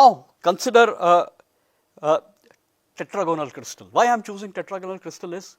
Now consider a tetragonal crystal. Why I am choosing tetragonal crystal is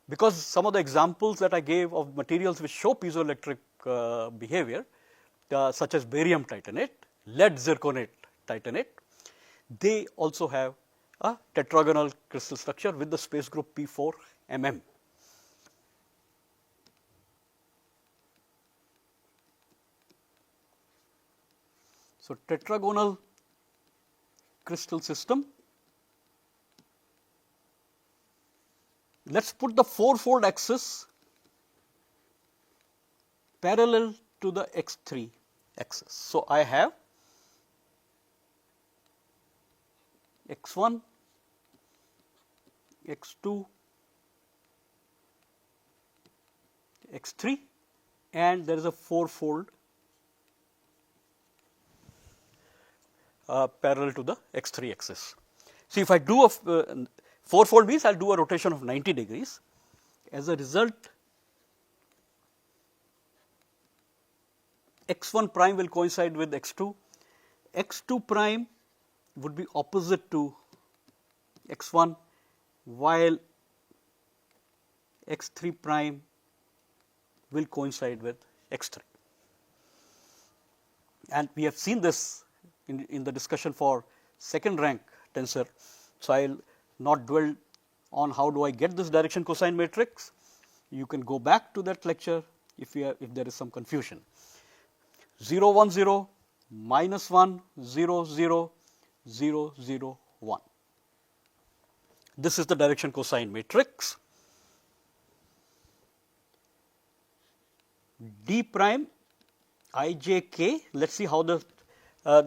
because some of the examples that I gave of materials which show piezoelectric behavior, such as barium titanate, lead zirconate titanate, they also have a tetragonal crystal structure with the space group P4mm. So, tetragonal crystal system. Let us put the four-fold axis parallel to the x3 axis. So, I have x1, x2, x3, and there is a four-fold parallel to the x3 axis. See, if I do a four-fold means I will do a rotation of 90 degrees. As a result, x1 prime will coincide with x2, x2 prime would be opposite to x1, while x3 prime will coincide with x3. And we have seen this in the discussion for second rank tensor. So, I will not dwell on how do I get this direction cosine matrix. You can go back to that lecture if there is some confusion. 0 1 0 minus 1 0 0 0 0 1. This is the direction cosine matrix. D prime ijk. Let us see how the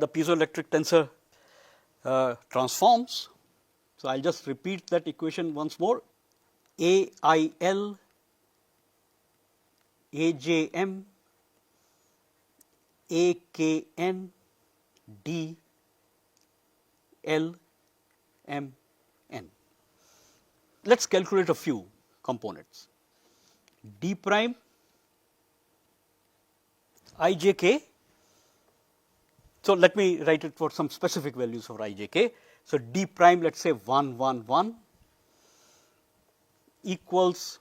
piezoelectric tensor transforms. So, I will just repeat that equation once more. AIL, AJM, AKN, D, L, M, N. Let us calculate a few components. D prime ijk. So, let me write it for some specific values for ijk. So, D prime let us say 1 1 1 equals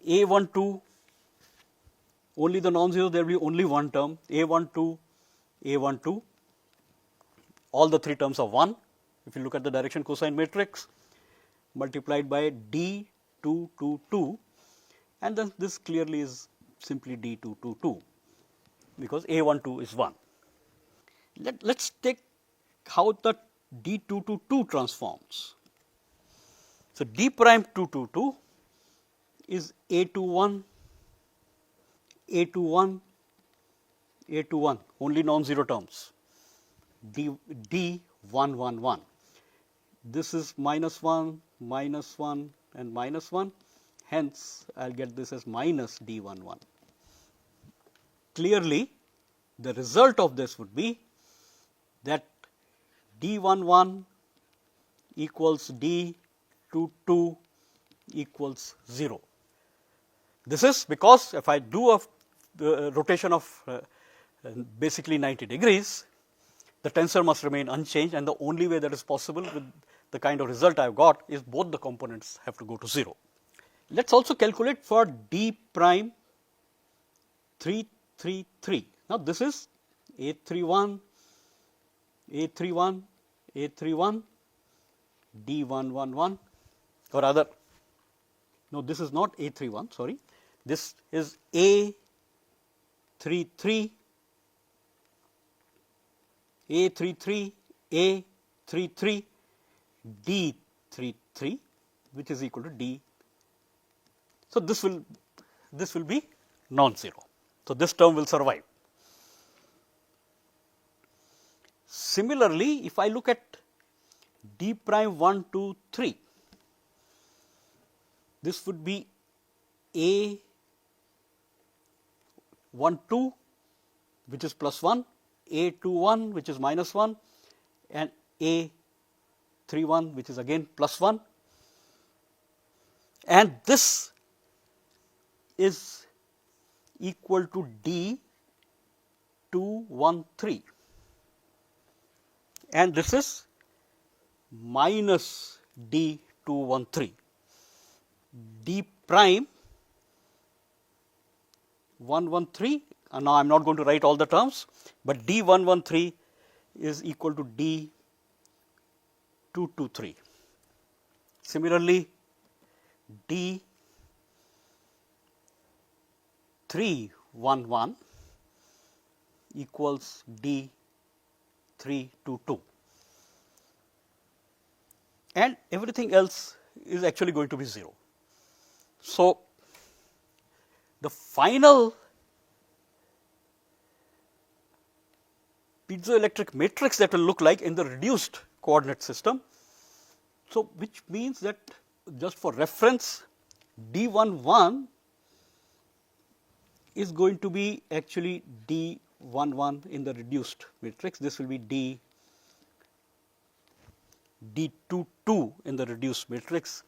A12, only the non-zero, there will be only one term, A12, A12, all the three terms are 1. If you look at the direction cosine matrix, multiplied by D222, and then this clearly is simply D222, because A12 is 1. Let us take how the D222 transforms. So, D prime 222 is A21, A21, A21, only non-zero terms, D111. This is minus 1, and minus 1, hence I will get this as minus D11. Clearly, the result of this would be that D11 equals D22 equals 0. This is because if I do a rotation of basically 90 degrees, the tensor must remain unchanged, and the only way that is possible with the kind of result I have got is both the components have to go to 0. Let us also calculate for D prime 333. Now, this is A31, A31, A31, D111, or rather, no, this is not A31, sorry, this is A33, A33, A33, D33, which is equal to D. So, this will be non-zero. So, this term will survive. Similarly, if I look at D prime 1 2 3, this would be A12, which is plus 1, A21, which is minus 1, and A31, which is again plus 1, and this is equal to D213. and this is minus D213. D prime 113, and now I am not going to write all the terms, but D113 is equal to D223. Similarly, D311 equals D322, and everything else is actually going to be 0. So, the final piezoelectric matrix that will look like in the reduced coordinate system. So, which means that, just for reference, D11 is going to be actually D11 in the reduced matrix. This will be D22 in the reduced matrix,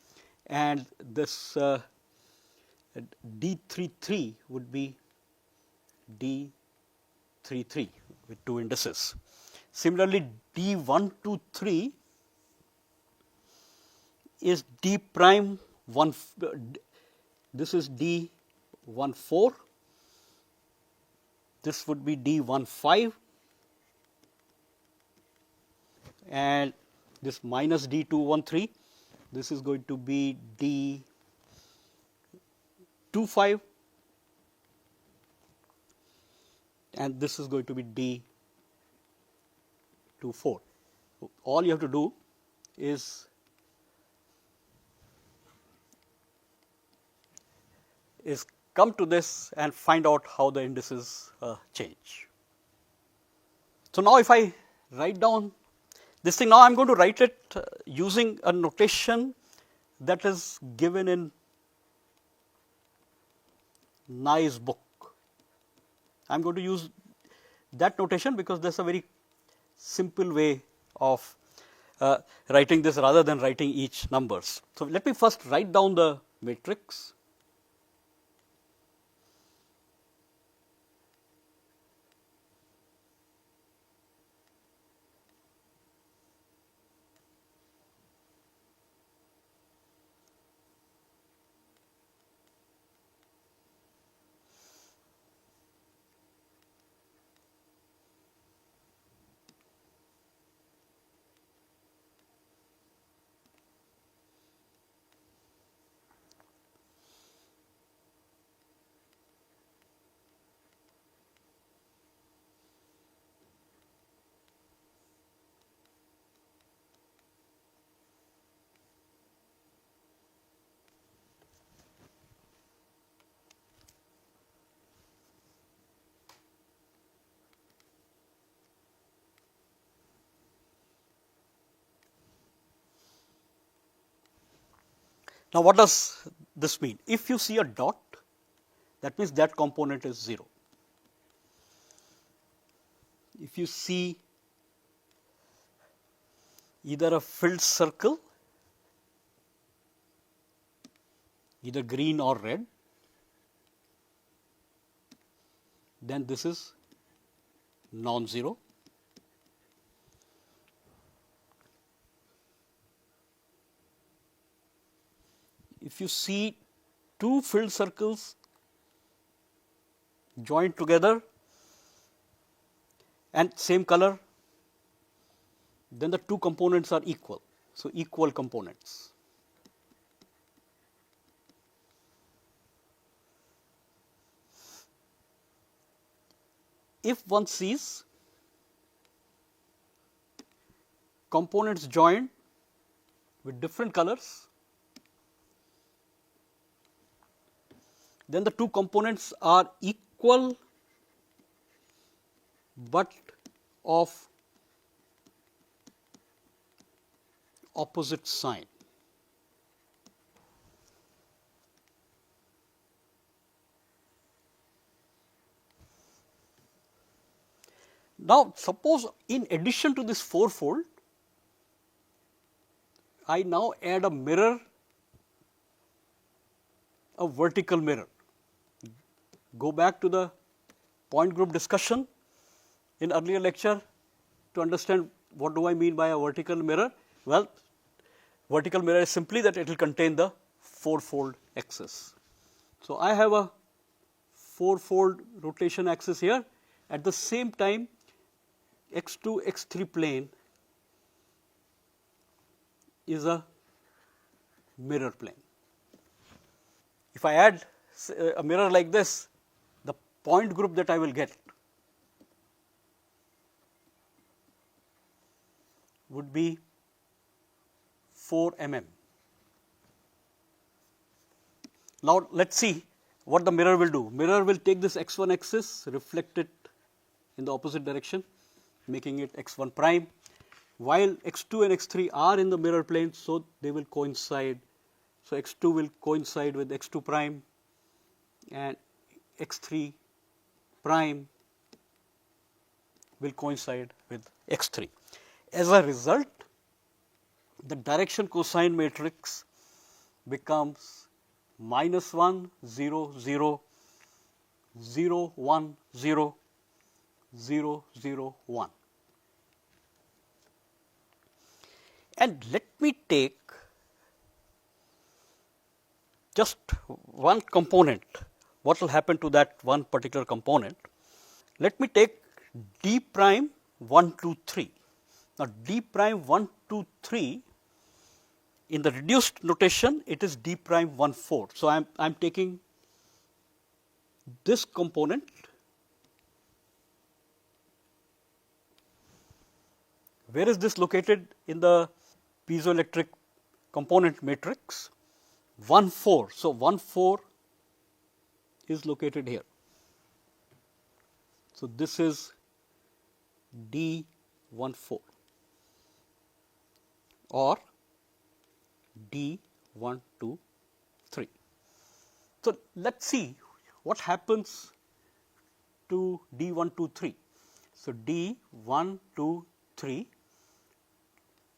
and this D33 would be D33 with 2 indices. Similarly, D123 is D prime 1, this is D14, this would be D15, and this minus D213, this is going to be D25, and this is going to be D24. So, all you have to do is come to this and find out how the indices change. So, now if I write down this thing, now I am going to write it using a notation that is given in Nye's book. I am going to use that notation because that is a very simple way of writing this rather than writing each numbers. So, let me first write down the matrix. Now, what does this mean? If you see a dot, that means that component is 0. If you see either a filled circle, either green or red, then this is non-zero. If you see 2 filled circles joined together and same color, then the 2 components are equal. So, equal components. If one sees components joined with different colors, then the 2 components are equal but of opposite sign. Now, suppose in addition to this fourfold, I now add a mirror, a vertical mirror. Go back to the point group discussion in earlier lecture to understand what do I mean by a vertical mirror? Well, vertical mirror is simply that it will contain the four-fold axis. So I have a four-fold rotation axis here. At the same time, x2, x3 plane is a mirror plane. If I add a mirror like this, the point group that I will get would be 4 mm. Now let's see what the mirror will do. Mirror will take this x1 axis, reflect it in the opposite direction, making it x1 prime, while x2 and x3 are in the mirror plane, so they will coincide. So x2 will coincide with x2 prime and x3 prime will coincide with x3. As a result, the direction cosine matrix becomes -1, 0, 0, 0, 1, 0, 0, 0, 1. And let me take just one component. What will happen to that one particular component? Let me take d prime 1, 2, 3. Now d prime 1, 2, 3, in the reduced notation it is d prime 1, 4. So I am taking this component Where is this located in the piezoelectric component matrix? 1, 4. So 1, 4 is located here. So this is D 1, 4 or D 1, 2, 3. So let's see what happens to D 1, 2, 3. So D 1, 2, 3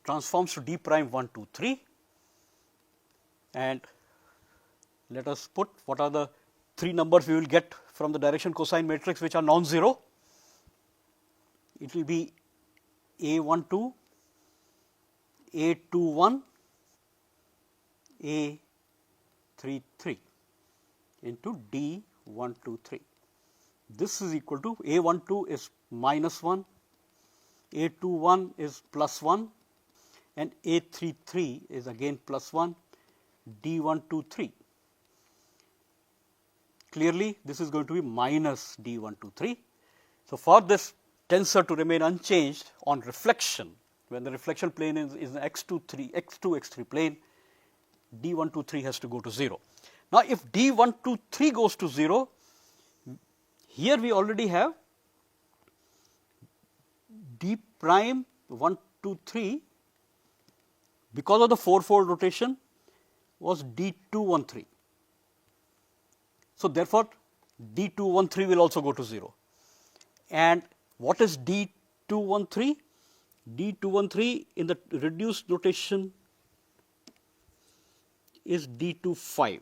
transforms to D prime 1, 2, 3, and let us put what are the three numbers we will get from the direction cosine matrix which are non-zero. It will be A12, A21, A33 into D123. This is equal to A12 is -1, A21 is +1, and A33 is again +1, D123. Clearly, this is going to be minus D123. So for this tensor to remain unchanged on reflection, when the reflection plane is an x2, x3 plane, D123 has to go to 0. Now, if D123 goes to 0, here we already have D prime 1, 2, 3, because of the four-fold rotation, was D213. So therefore, D213 will also go to 0. And what is D213? D213 in the reduced notation is D25.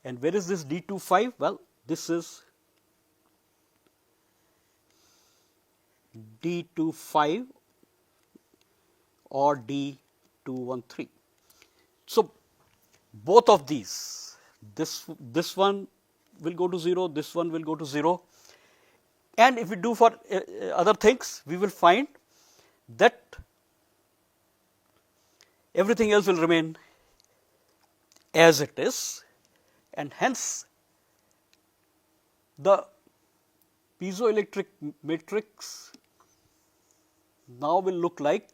And where is this D25? Well, this is D25 or D213. So both of these, this one will go to 0, this one will go to 0. And if we do for other things, we will find that everything else will remain as it is, and hence the piezoelectric matrix now will look like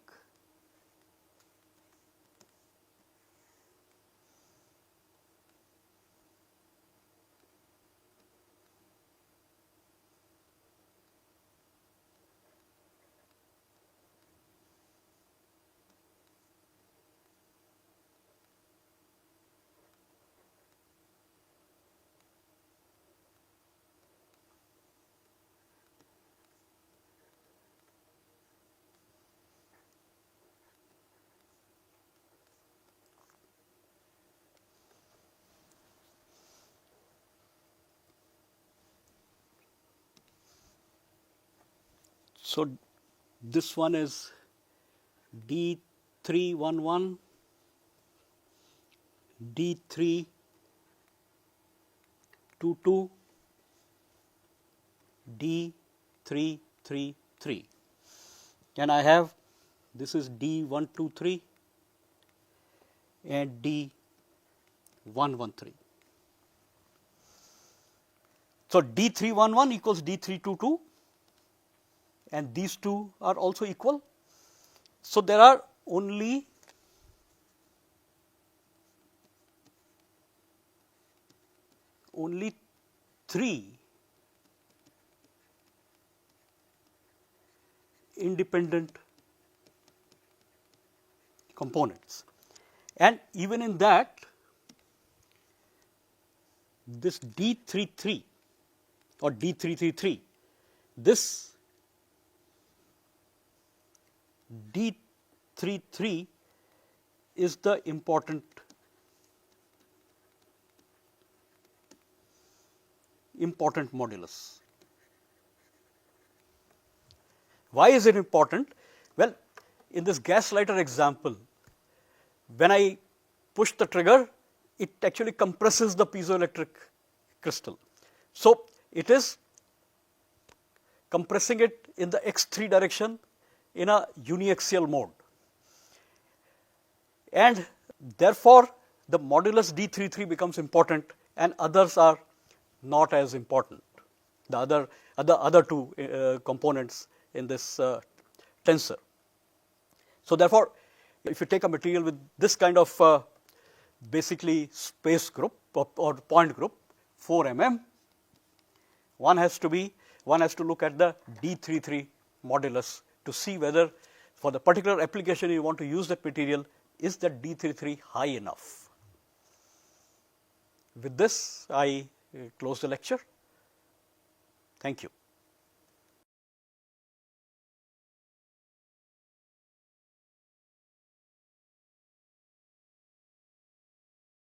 this one is D311, D322, D333, and I have this is D123 and D113. So D311 equals D322, and these two are also equal. So there are only three independent components, and even in that, this D33 or D333, this D33 is the important modulus. Why is it important? Well, in this gas lighter example, when I push the trigger, it actually compresses the piezoelectric crystal. So it is compressing it in the x3 direction in a uniaxial mode, and therefore the modulus D33 becomes important, and others are not as important, the other two components in this tensor. So therefore, if you take a material with this kind of basically space group or point group 4 mm, one has to look at the D33 modulus to see whether for the particular application you want to use that material, is that D33 high enough. With this, I close the lecture. Thank you.